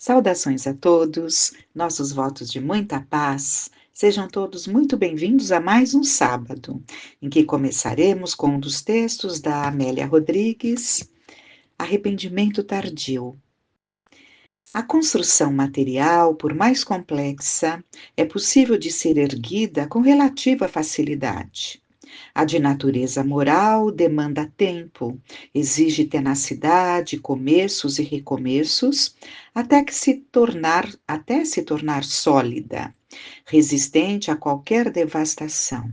Saudações a todos, nossos votos de muita paz. Sejam todos muito bem-vindos a mais um sábado, em que começaremos com um dos textos da Amélia Rodrigues, Arrependimento Tardio. A construção material, por mais complexa, é possível de ser erguida com relativa facilidade. A de natureza moral demanda tempo, exige tenacidade, começos e recomeços, até se tornar sólida, resistente a qualquer devastação.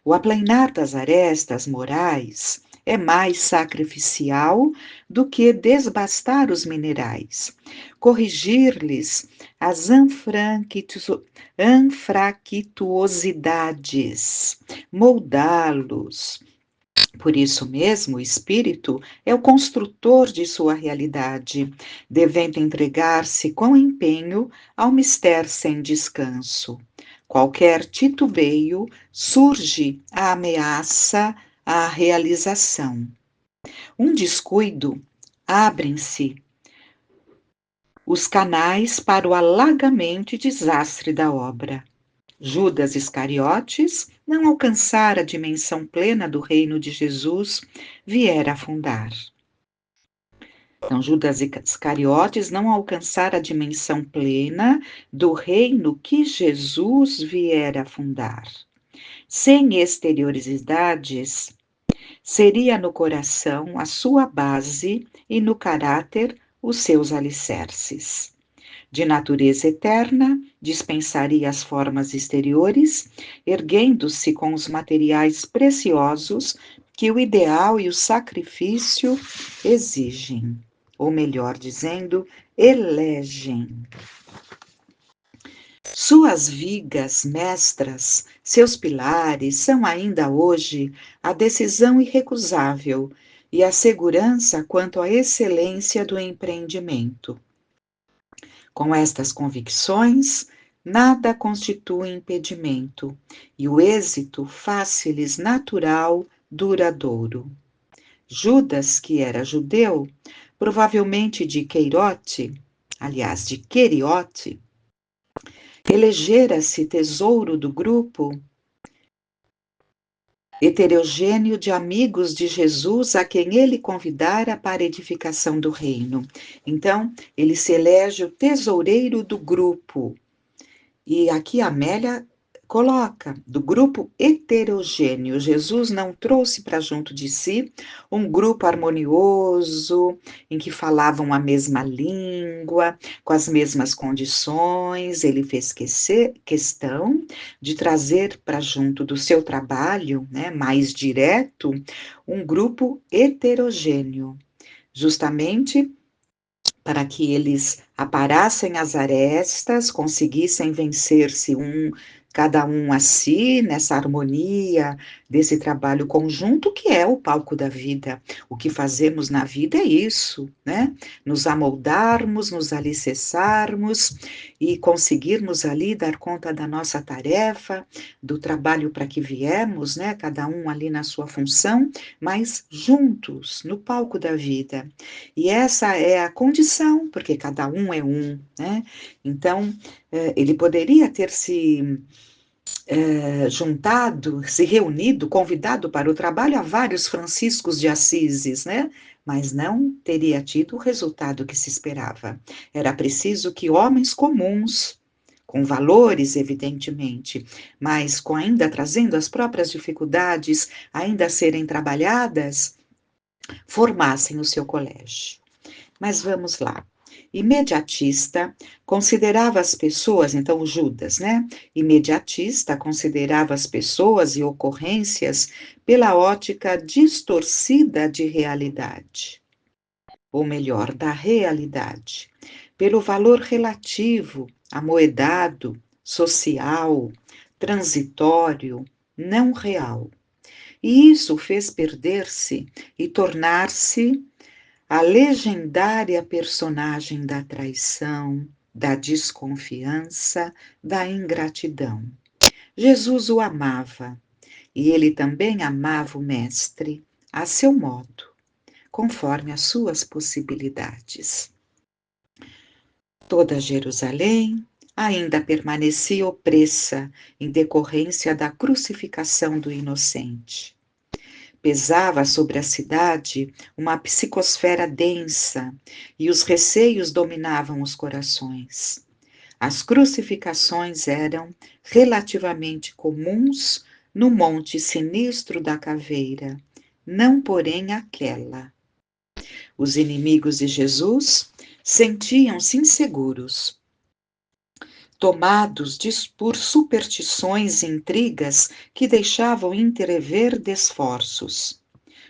O aplainar das arestas morais é mais sacrificial do que desbastar os minerais, corrigir-lhes as anfractuosidades, moldá-los. Por isso mesmo, o espírito é o construtor de sua realidade, devendo entregar-se com empenho ao mistério sem descanso. Qualquer titubeio surge a ameaça à realização. Um descuido, abrem-se os canais para o alagamento e desastre da obra. Judas Iscariotes não alcançara a dimensão plena do reino de Jesus, viera a fundar. Então, Judas Iscariotes não alcançara a dimensão plena do reino que Jesus viera a fundar. Sem exterioridades, seria no coração a sua base e no caráter os seus alicerces. De natureza eterna, dispensaria as formas exteriores, erguendo-se com os materiais preciosos que o ideal e o sacrifício exigem, ou melhor dizendo, elegem. Suas vigas mestras, seus pilares, são ainda hoje a decisão irrecusável e a segurança quanto à excelência do empreendimento. Com estas convicções, nada constitui impedimento, e o êxito faz-se-lhes natural, duradouro. Judas, que era judeu, provavelmente de Queriote, elegera-se tesouro do grupo heterogêneo de amigos de Jesus a quem ele convidara para a edificação do reino. Então, ele se elege o tesoureiro do grupo. E aqui a Amélia coloca, do grupo heterogêneo. Jesus não trouxe para junto de si um grupo harmonioso, em que falavam a mesma língua, com as mesmas condições. Ele fez questão de trazer para junto do seu trabalho, né, mais direto, um grupo heterogêneo, justamente para que eles aparassem as arestas, conseguissem vencer-se cada um a si, nessa harmonia desse trabalho conjunto que é o palco da vida. O que fazemos na vida é isso, né? Nos amoldarmos, nos alicerçarmos e conseguirmos ali dar conta da nossa tarefa, do trabalho para que viemos, né? Cada um ali na sua função, mas juntos, no palco da vida. E essa é a condição, porque cada um é um, né? Então, ele poderia ter se juntado, se reunido, convidado para o trabalho a vários Franciscos de Assis, né? Mas não teria tido o resultado que se esperava. Era preciso que homens comuns, com valores, evidentemente, mas ainda trazendo as próprias dificuldades ainda a serem trabalhadas, formassem o seu colégio. Mas vamos lá. Imediatista considerava as pessoas, então Judas, né? Imediatista considerava as pessoas e ocorrências pela ótica distorcida de realidade, ou melhor, da realidade, pelo valor relativo, amoedado, social, transitório, não real. E isso fez perder-se e tornar-se a legendária personagem da traição, da desconfiança, da ingratidão. Jesus o amava e ele também amava o Mestre a seu modo, conforme as suas possibilidades. Toda Jerusalém ainda permanecia opressa em decorrência da crucificação do inocente. Pesava sobre a cidade uma psicosfera densa e os receios dominavam os corações. As crucificações eram relativamente comuns no Monte Sinistro da Caveira, não porém aquela. Os inimigos de Jesus sentiam-se inseguros, tomados por superstições e intrigas que deixavam entrever desforços.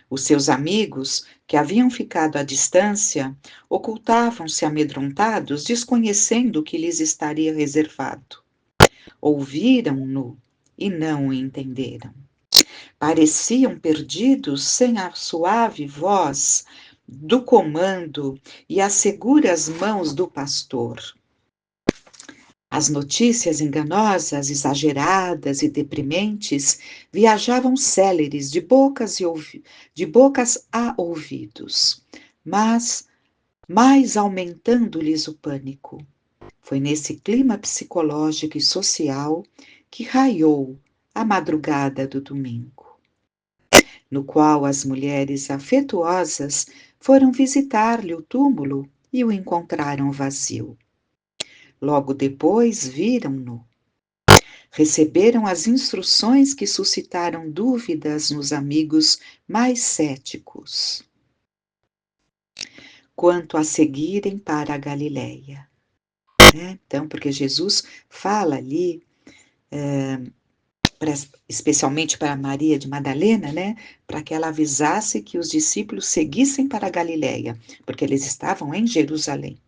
Os seus amigos, que haviam ficado à distância, ocultavam-se amedrontados, desconhecendo o que lhes estaria reservado. Ouviram-no e não o entenderam. Pareciam perdidos sem a suave voz do comando e as seguras mãos do pastor. As notícias enganosas, exageradas e deprimentes viajavam céleres de bocas a ouvidos, mas mais aumentando-lhes o pânico. Foi nesse clima psicológico e social que raiou a madrugada do domingo, no qual as mulheres afetuosas foram visitar-lhe o túmulo e o encontraram vazio. Logo depois viram-no. Receberam as instruções que suscitaram dúvidas nos amigos mais céticos quanto a seguirem para a Galileia. Então, porque Jesus fala ali, especialmente para Maria de Madalena, para que ela avisasse que os discípulos seguissem para a Galileia, porque eles estavam em Jerusalém.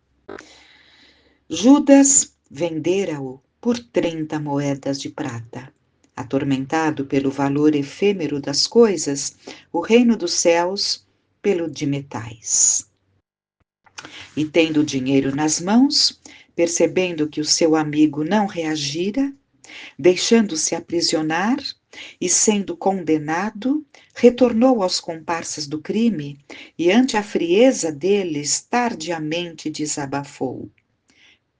Judas vendera-o por 30 moedas de prata. Atormentado pelo valor efêmero das coisas, o reino dos céus pelo de metais. E tendo o dinheiro nas mãos, percebendo que o seu amigo não reagira, deixando-se aprisionar e sendo condenado, retornou aos comparsas do crime e, ante a frieza deles, tardiamente desabafou: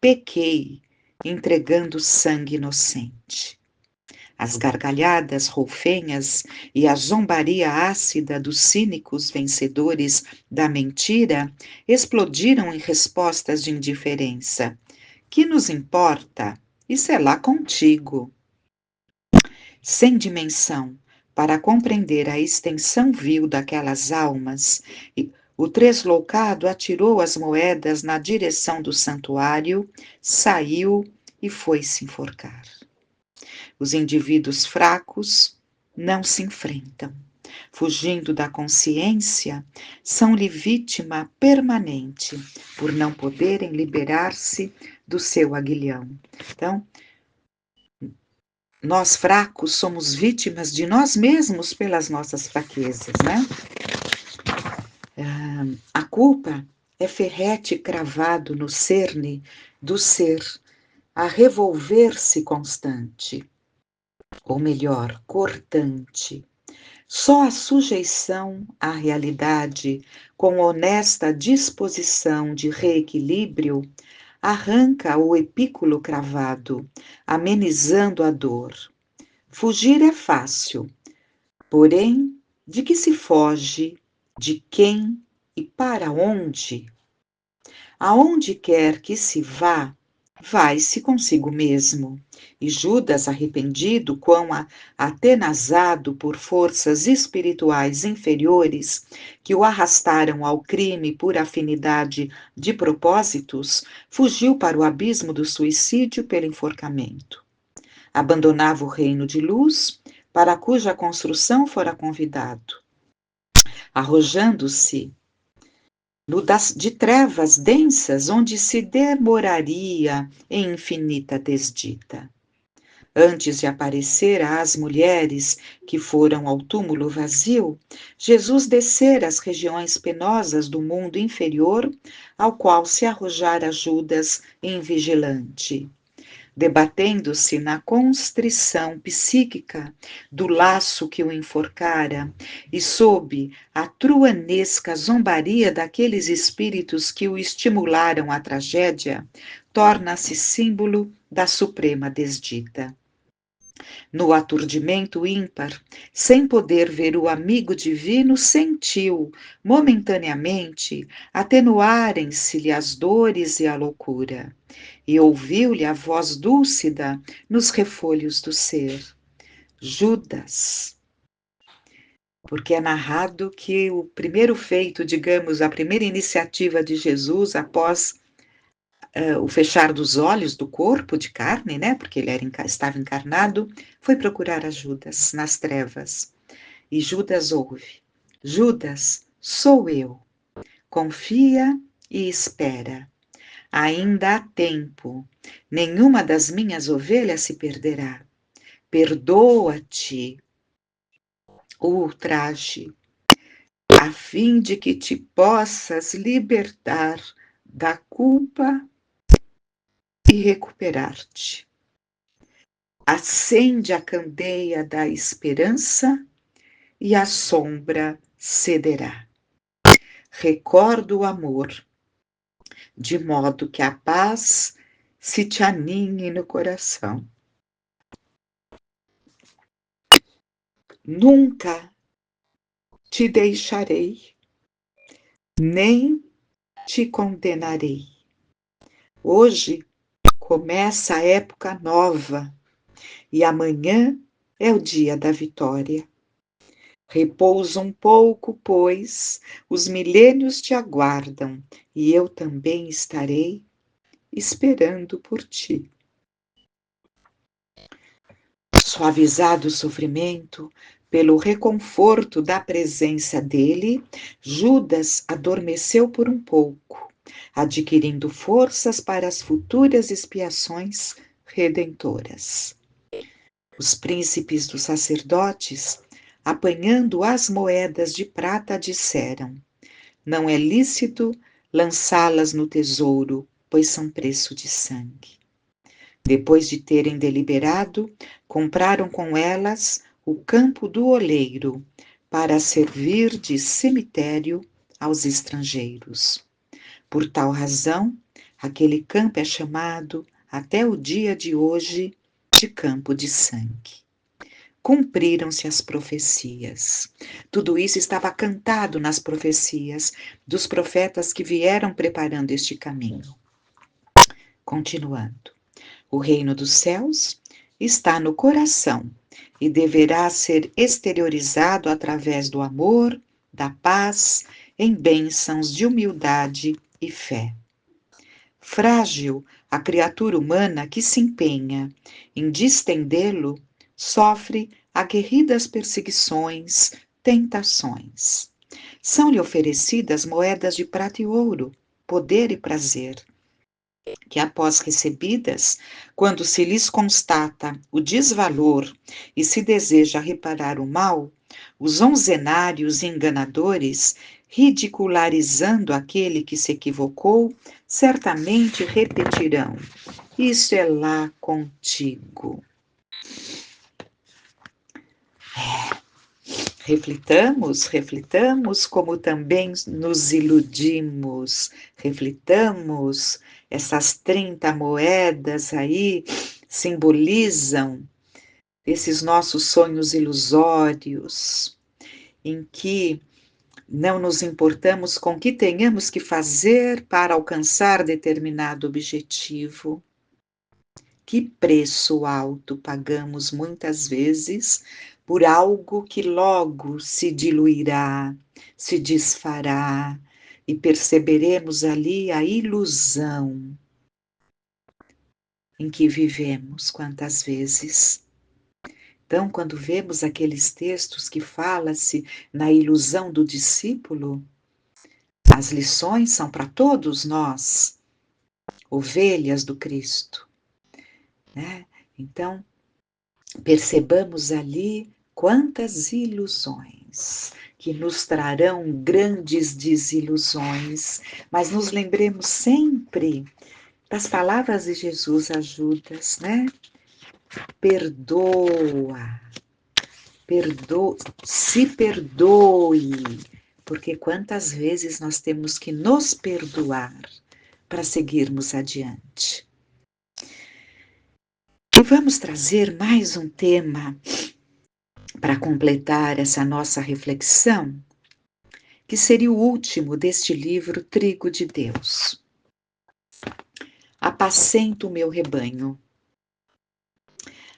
pequei, entregando sangue inocente. As gargalhadas roufenhas e a zombaria ácida dos cínicos vencedores da mentira explodiram em respostas de indiferença. Que nos importa? Isso é lá contigo. Sem dimensão para compreender a extensão vil daquelas almas, o tresloucado atirou as moedas na direção do santuário, saiu e foi se enforcar. Os indivíduos fracos não se enfrentam. Fugindo da consciência, são-lhe vítima permanente, por não poderem liberar-se do seu aguilhão. Então, nós fracos somos vítimas de nós mesmos pelas nossas fraquezas, A culpa é ferrete cravado no cerne do ser, a revolver-se constante, ou melhor, cortante. Só a sujeição à realidade, com honesta disposição de reequilíbrio, arranca o epículo cravado, amenizando a dor. Fugir é fácil, porém, de que se foge, de quem e para onde? Aonde quer que se vá, vai-se consigo mesmo. E Judas, arrependido, quão atenazado por forças espirituais inferiores que o arrastaram ao crime por afinidade de propósitos, fugiu para o abismo do suicídio pelo enforcamento. Abandonava o reino de luz, para cuja construção fora convidado, arrojando-se de trevas densas, onde se demoraria em infinita desdita. Antes de aparecer às mulheres que foram ao túmulo vazio, Jesus descera às regiões penosas do mundo inferior, ao qual se arrojara Judas invigilante. debatendo-se na constrição psíquica do laço que o enforcara e sob a truanesca zombaria daqueles espíritos que o estimularam à tragédia, torna-se símbolo da suprema desdita. No aturdimento ímpar, sem poder ver o amigo divino, sentiu, momentaneamente, atenuarem-se-lhe as dores e a loucura, e ouviu-lhe a voz dúlcida nos refolhos do ser. Judas. Porque é narrado que o primeiro feito, digamos, a primeira iniciativa de Jesus após o fechar dos olhos do corpo de carne, né? Porque ele estava encarnado, foi procurar a Judas nas trevas. E Judas ouve: Judas, sou eu. Confia e espera. Ainda há tempo. Nenhuma das minhas ovelhas se perderá. Perdoa-te o ultraje, a fim de que te possas libertar da culpa e recuperar-te. Acende a candeia da esperança e a sombra cederá. Recorda o amor, de modo que a paz se te aninhe no coração. Nunca te deixarei, nem te condenarei. Hoje começa a época nova e amanhã é o dia da vitória. Repousa um pouco, pois os milênios te aguardam e eu também estarei esperando por ti. Suavizado o sofrimento pelo reconforto da presença dele, Judas adormeceu por um pouco, adquirindo forças para as futuras expiações redentoras. Os príncipes dos sacerdotes, apanhando as moedas de prata, disseram: não é lícito lançá-las no tesouro, pois são preço de sangue. Depois de terem deliberado, compraram com elas o campo do oleiro, para servir de cemitério aos estrangeiros. Por tal razão, aquele campo é chamado, até o dia de hoje, de campo de sangue. Cumpriram-se as profecias. Tudo isso estava cantado nas profecias dos profetas que vieram preparando este caminho. Continuando. O reino dos céus está no coração e deverá ser exteriorizado através do amor, da paz, em bênçãos de humildade e fé. Frágil, a criatura humana que se empenha em distendê-lo sofre aguerridas perseguições, tentações. São-lhe oferecidas moedas de prata e ouro, poder e prazer, que após recebidas, quando se lhes constata o desvalor e se deseja reparar o mal, os onzenários e enganadores, ridicularizando aquele que se equivocou, certamente repetirão: isso é lá contigo. Reflitamos como também nos iludimos, reflitamos, essas 30 moedas aí simbolizam esses nossos sonhos ilusórios, em que não nos importamos com o que tenhamos que fazer para alcançar determinado objetivo. Que preço alto pagamos muitas vezes por algo que logo se diluirá, se desfará, e perceberemos ali a ilusão em que vivemos quantas vezes. Então, quando vemos aqueles textos que fala-se na ilusão do discípulo, as lições são para todos nós, ovelhas do Cristo, né? Então, percebamos ali quantas ilusões que nos trarão grandes desilusões, mas nos lembremos sempre das palavras de Jesus ajudas, né? Perdoa, se perdoe, porque quantas vezes nós temos que nos perdoar para seguirmos adiante. E vamos trazer mais um tema para completar essa nossa reflexão, que seria o último deste livro Trigo de Deus. Apacento o meu rebanho.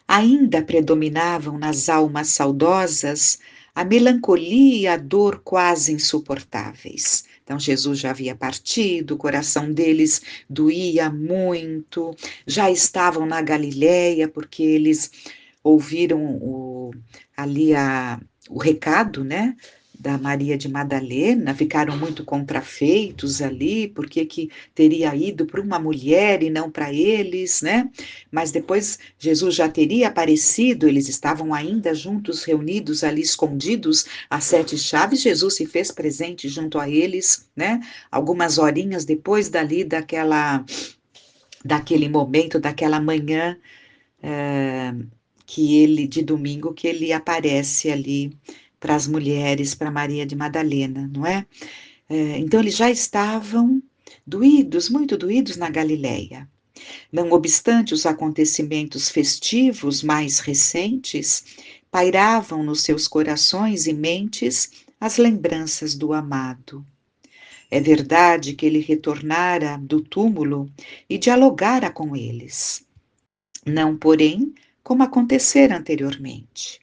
Ainda predominavam nas almas saudosas a melancolia e a dor quase insuportáveis. Então, Jesus já havia partido, o coração deles doía muito, já estavam na Galileia, porque eles ouviram ali o recado, né, da Maria de Madalena, ficaram muito contrafeitos ali, porque que teria ido para uma mulher e não para eles, né? Mas depois Jesus já teria aparecido, eles estavam ainda juntos, reunidos ali, escondidos, às 7 chaves, Jesus se fez presente junto a eles, né? Algumas horinhas depois daquele momento, daquela manhã, de domingo, que ele aparece ali para as mulheres, para Maria de Madalena, não é? Então eles já estavam doídos, muito doídos na Galileia. Não obstante os acontecimentos festivos mais recentes, pairavam nos seus corações e mentes as lembranças do amado. É verdade que ele retornara do túmulo e dialogara com eles. Não, porém, como acontecera anteriormente.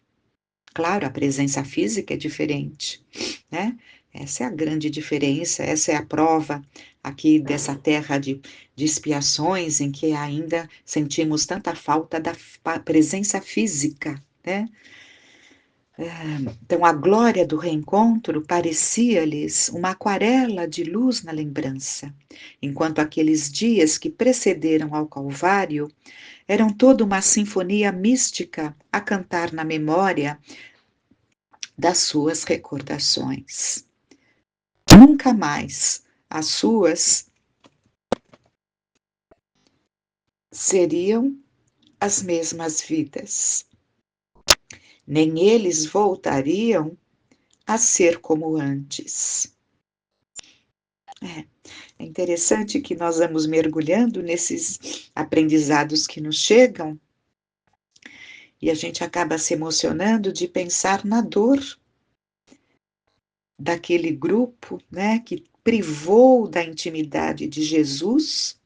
Claro, a presença física é diferente, né? Essa é a grande diferença, essa é a prova aqui dessa terra de expiações, em que ainda sentimos tanta falta da presença física, né? Então, a glória do reencontro parecia-lhes uma aquarela de luz na lembrança, enquanto aqueles dias que precederam ao Calvário eram toda uma sinfonia mística a cantar na memória das suas recordações. Nunca mais as suas seriam as mesmas vidas, nem eles voltariam a ser como antes. É interessante que nós vamos mergulhando nesses aprendizados que nos chegam e a gente acaba se emocionando de pensar na dor daquele grupo, né, que privou da intimidade de Jesus.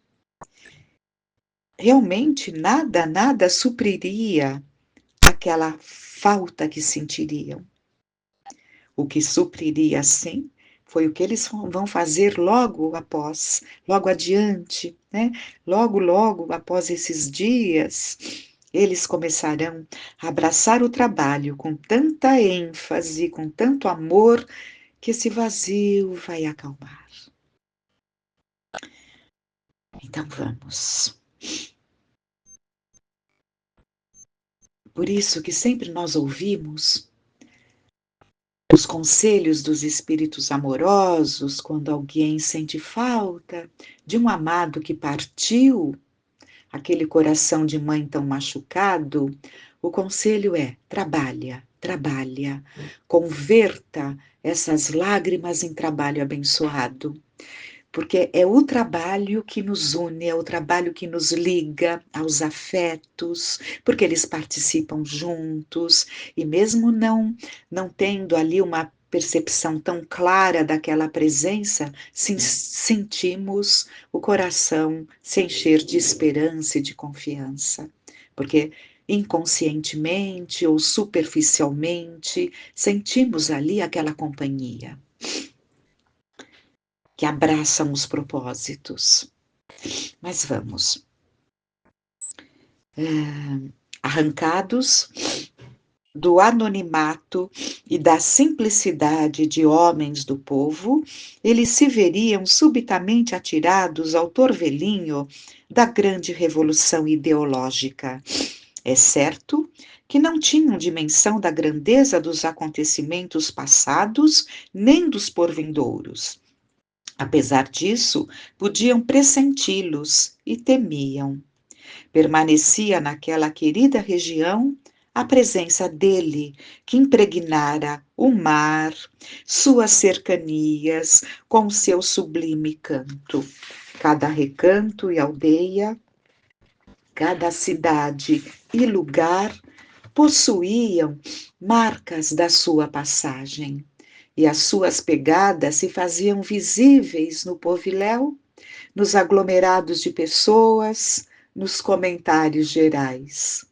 Realmente nada supriria aquela falta que sentiriam. O que supriria, sim, foi o que eles vão fazer logo adiante, né? Logo após esses dias, eles começarão a abraçar o trabalho com tanta ênfase, com tanto amor, que esse vazio vai acalmar. Então vamos. Por isso que sempre nós ouvimos os conselhos dos espíritos amorosos, quando alguém sente falta de um amado que partiu, aquele coração de mãe tão machucado, o conselho é: trabalha, converta essas lágrimas em trabalho abençoado. Porque é o trabalho que nos une, é o trabalho que nos liga aos afetos, porque eles participam juntos, e mesmo não tendo ali uma percepção tão clara daquela presença, sentimos o coração se encher de esperança e de confiança, porque inconscientemente ou superficialmente sentimos ali aquela companhia que abraçam os propósitos. Mas vamos. Arrancados do anonimato e da simplicidade de homens do povo, eles se veriam subitamente atirados ao torvelinho da grande revolução ideológica. É certo que não tinham dimensão da grandeza dos acontecimentos passados nem dos porvindouros. Apesar disso, podiam pressenti-los e temiam. Permanecia naquela querida região a presença dele, que impregnara o mar, suas cercanias, com seu sublime canto. Cada recanto e aldeia, cada cidade e lugar possuíam marcas da sua passagem, e as suas pegadas se faziam visíveis no poviléu, nos aglomerados de pessoas, nos comentários gerais.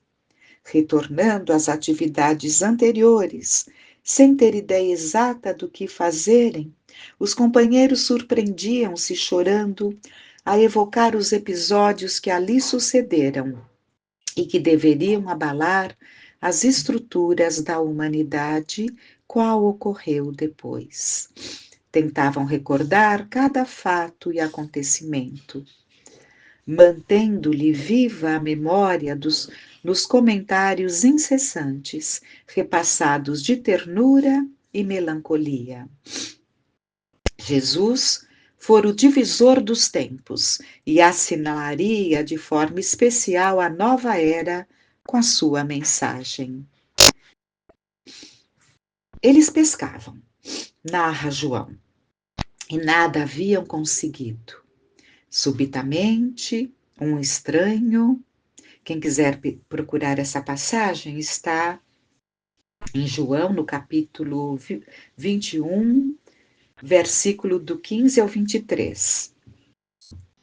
Retornando às atividades anteriores, sem ter ideia exata do que fazerem, os companheiros surpreendiam-se chorando a evocar os episódios que ali sucederam e que deveriam abalar as estruturas da humanidade, qual ocorreu depois. Tentavam recordar cada fato e acontecimento, mantendo-lhe viva a memória nos comentários incessantes, repassados de ternura e melancolia. Jesus fora o divisor dos tempos e assinalaria de forma especial a nova era com a sua mensagem. Eles pescavam, narra João, e nada haviam conseguido. Subitamente, um estranho, quem quiser procurar essa passagem, está em João, no capítulo 21, versículo do 15 ao 23.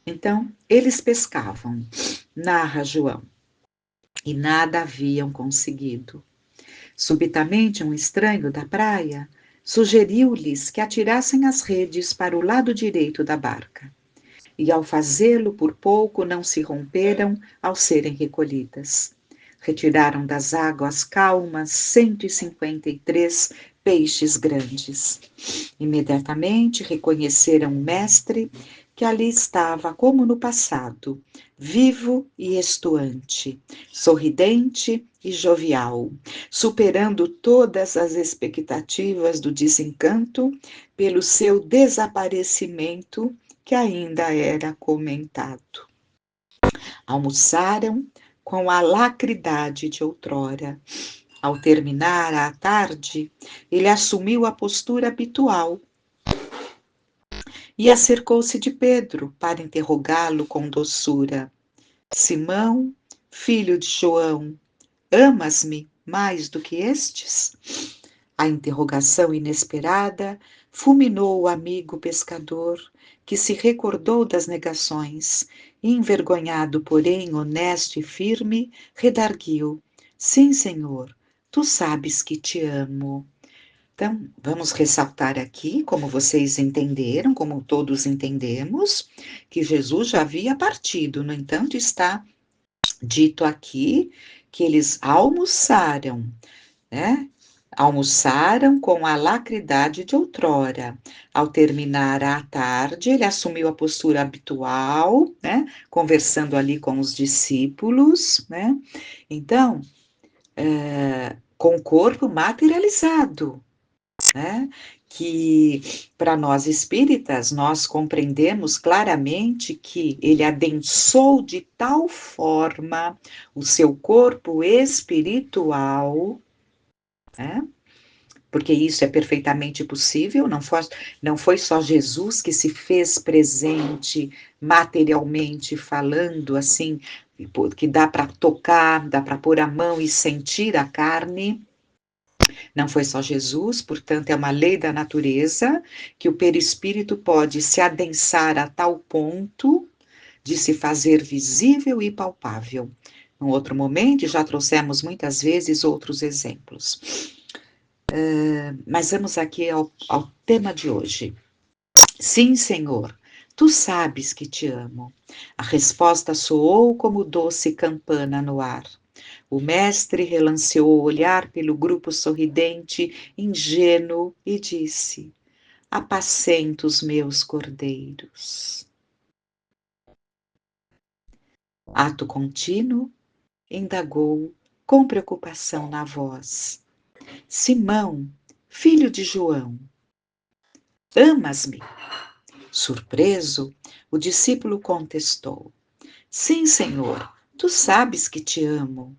Então, eles pescavam, narra João, e nada haviam conseguido. Subitamente, um estranho da praia sugeriu-lhes que atirassem as redes para o lado direito da barca. E ao fazê-lo, por pouco não se romperam ao serem recolhidas. Retiraram das águas calmas 153 peixes grandes. Imediatamente reconheceram o mestre, que ali estava como no passado, vivo e estuante, sorridente e jovial, superando todas as expectativas do desencanto pelo seu desaparecimento, que ainda era comentado. Almoçaram com a alacridade de outrora. Ao terminar a tarde, ele assumiu a postura habitual e acercou-se de Pedro para interrogá-lo com doçura. Simão, filho de João, amas-me mais do que estes? A interrogação inesperada fulminou o amigo pescador, que se recordou das negações, e, envergonhado, porém honesto e firme, redarguiu: Sim, Senhor, tu sabes que te amo. Então, vamos ressaltar aqui, como vocês entenderam, como todos entendemos, que Jesus já havia partido. No entanto, está dito aqui que eles almoçaram, né? Almoçaram com a alacridade de outrora. Ao terminar a tarde, ele assumiu a postura habitual, né? Conversando ali com os discípulos, né? Então, com o corpo materializado, né? Que para nós espíritas, nós compreendemos claramente que ele adensou de tal forma o seu corpo espiritual, né? Porque isso é perfeitamente possível, não foi só Jesus que se fez presente materialmente falando, assim, que dá para tocar, dá para pôr a mão e sentir a carne. Não foi só Jesus, portanto, é uma lei da natureza que o perispírito pode se adensar a tal ponto de se fazer visível e palpável. Em outro momento, já trouxemos muitas vezes outros exemplos. Mas vamos aqui ao tema de hoje. Sim, Senhor, tu sabes que te amo. A resposta soou como doce campana no ar. O mestre relanceou o olhar pelo grupo sorridente, ingênuo, e disse: Apacenta os meus cordeiros. Ato contínuo, indagou com preocupação na voz: Simão, filho de João, amas-me? Surpreso, o discípulo contestou: Sim, Senhor, tu sabes que te amo.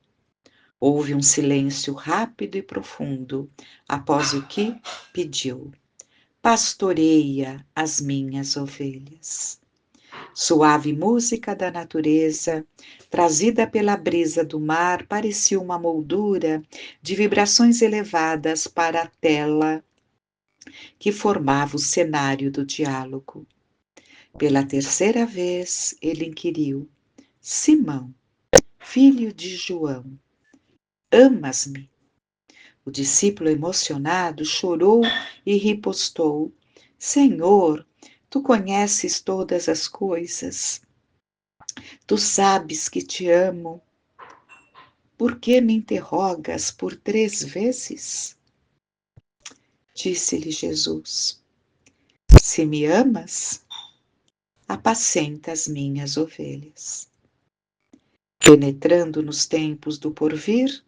Houve um silêncio rápido e profundo, após o que pediu: Pastoreia as minhas ovelhas. Suave música da natureza, trazida pela brisa do mar, parecia uma moldura de vibrações elevadas para a tela que formava o cenário do diálogo. Pela terceira vez, ele inquiriu: Simão, filho de João, amas-me? O discípulo emocionado chorou e ripostou: Senhor, tu conheces todas as coisas. Tu sabes que te amo. Por que me interrogas por 3 vezes? Disse-lhe Jesus: Se me amas, apacenta as minhas ovelhas. Penetrando nos tempos do porvir,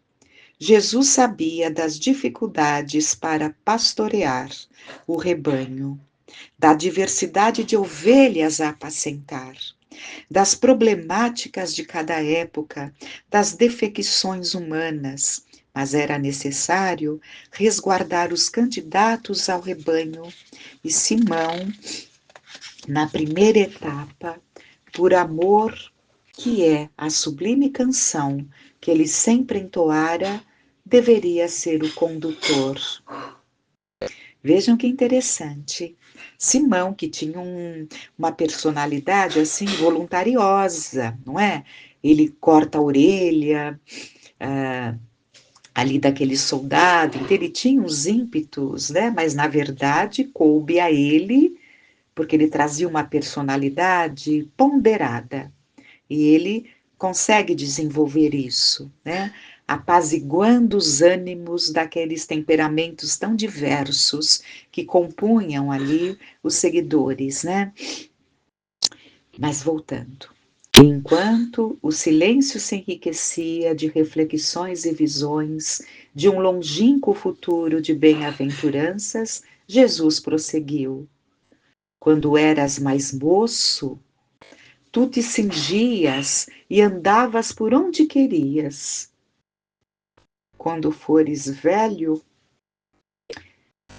Jesus sabia das dificuldades para pastorear o rebanho, da diversidade de ovelhas a apacentar, das problemáticas de cada época, das defecções humanas, mas era necessário resguardar os candidatos ao rebanho e Simão, na primeira etapa, por amor, que é a sublime canção que ele sempre entoara, deveria ser o condutor. Vejam que interessante. Simão, que tinha uma personalidade assim voluntariosa, não é? Ele corta a orelha ali daquele soldado, então ele tinha uns ímpetos, né? Mas na verdade coube a ele, porque ele trazia uma personalidade ponderada. E ele consegue desenvolver isso, né? Apaziguando os ânimos daqueles temperamentos tão diversos que compunham ali os seguidores, né? Mas voltando. Enquanto o silêncio se enriquecia de reflexões e visões de um longínquo futuro de bem-aventuranças, Jesus prosseguiu: Quando eras mais moço, tu te cingias e andavas por onde querias. Quando fores velho,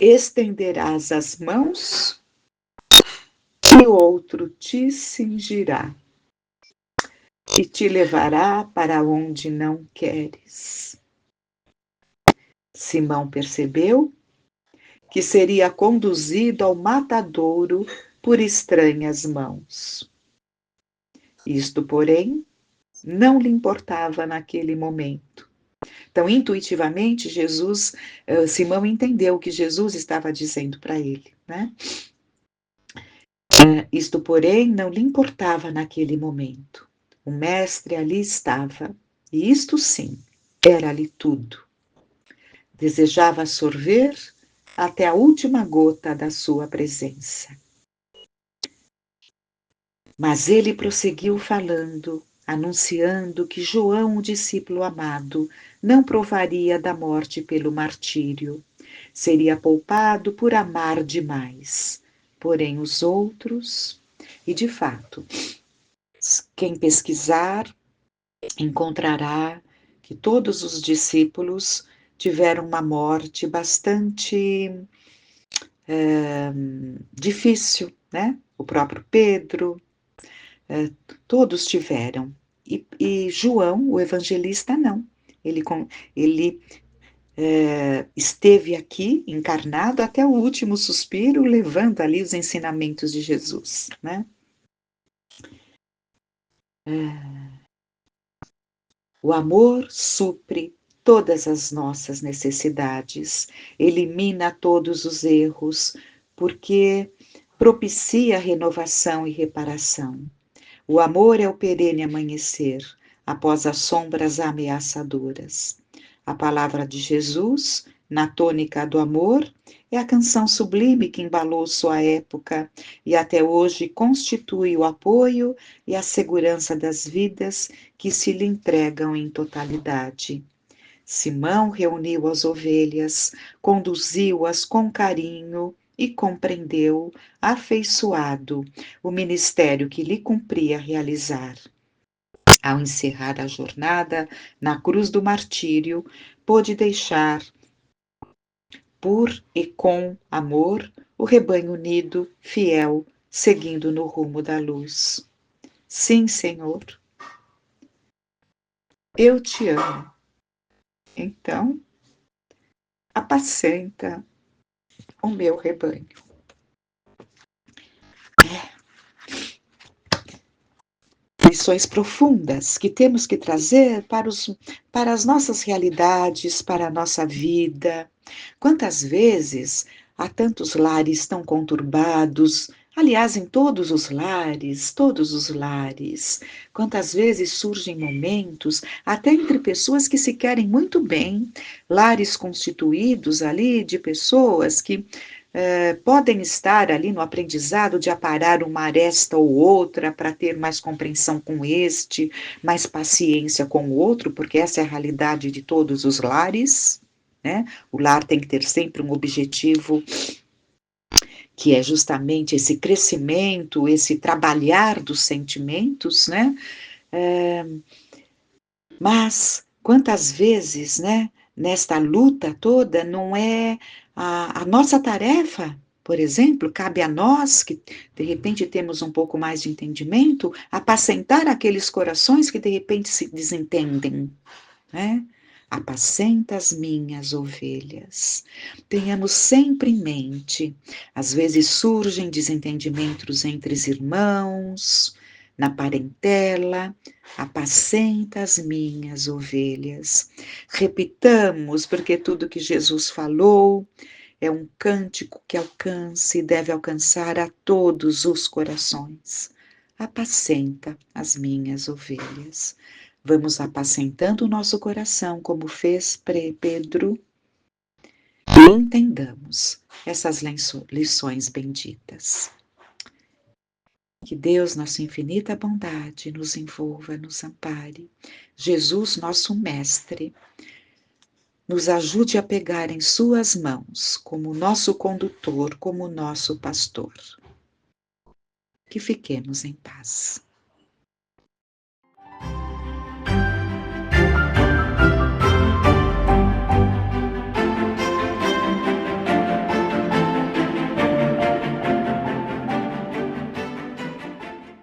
estenderás as mãos e outro te cingirá e te levará para onde não queres. Simão percebeu que seria conduzido ao matadouro por estranhas mãos. Isto, porém, não lhe importava naquele momento. Então, intuitivamente, Simão entendeu o que Jesus estava dizendo para ele, né? Isto, porém, não lhe importava naquele momento. O mestre ali estava, e isto sim, era-lhe tudo. Desejava sorver até a última gota da sua presença. Mas ele prosseguiu falando, anunciando que João, o discípulo amado, não provaria da morte pelo martírio. Seria poupado por amar demais. Porém, os outros, e de fato, quem pesquisar encontrará que todos os discípulos tiveram uma morte bastante difícil, né? O próprio Pedro, todos tiveram. E João, o evangelista, não. Ele esteve aqui encarnado até o último suspiro, levando ali os ensinamentos de Jesus, né? O amor supre todas as nossas necessidades, elimina todos os erros, porque propicia renovação e reparação. O amor é o perene amanhecer, após as sombras ameaçadoras. A palavra de Jesus, na tônica do amor, é a canção sublime que embalou sua época e até hoje constitui o apoio e a segurança das vidas que se lhe entregam em totalidade. Simão reuniu as ovelhas, conduziu-as com carinho e compreendeu, afeiçoado, o ministério que lhe cumpria realizar. Ao encerrar a jornada na cruz do martírio, pôde deixar, por e com amor, o rebanho unido, fiel, seguindo no rumo da luz. Sim, Senhor, eu te amo. Então, apacenta o meu rebanho. Lições profundas que temos que trazer para as nossas realidades, para a nossa vida. Quantas vezes há tantos lares tão conturbados, aliás, em todos os lares, quantas vezes surgem momentos, até entre pessoas que se querem muito bem, lares constituídos ali de pessoas que podem estar ali no aprendizado de aparar uma aresta ou outra para ter mais compreensão com este, mais paciência com o outro, porque essa é a realidade de todos os lares, né? O lar tem que ter sempre um objetivo que é justamente esse crescimento, esse trabalhar dos sentimentos, né? Mas quantas vezes, né, nesta luta toda, não é a nossa tarefa, por exemplo, cabe a nós, que de repente temos um pouco mais de entendimento, apacentar aqueles corações que de repente se desentendem, né? Apacenta as minhas ovelhas. Tenhamos sempre em mente, às vezes surgem desentendimentos entre os irmãos, na parentela, apacenta as minhas ovelhas. Repitamos, porque tudo que Jesus falou é um cântico que alcance e deve alcançar a todos os corações. Apacenta as minhas ovelhas. Vamos apacentando o nosso coração, como fez Pedro, e entendamos essas lições benditas. Que Deus, nossa infinita bondade, nos envolva, nos ampare. Jesus, nosso Mestre, nos ajude a pegar em suas mãos como nosso condutor, como nosso pastor. Que fiquemos em paz.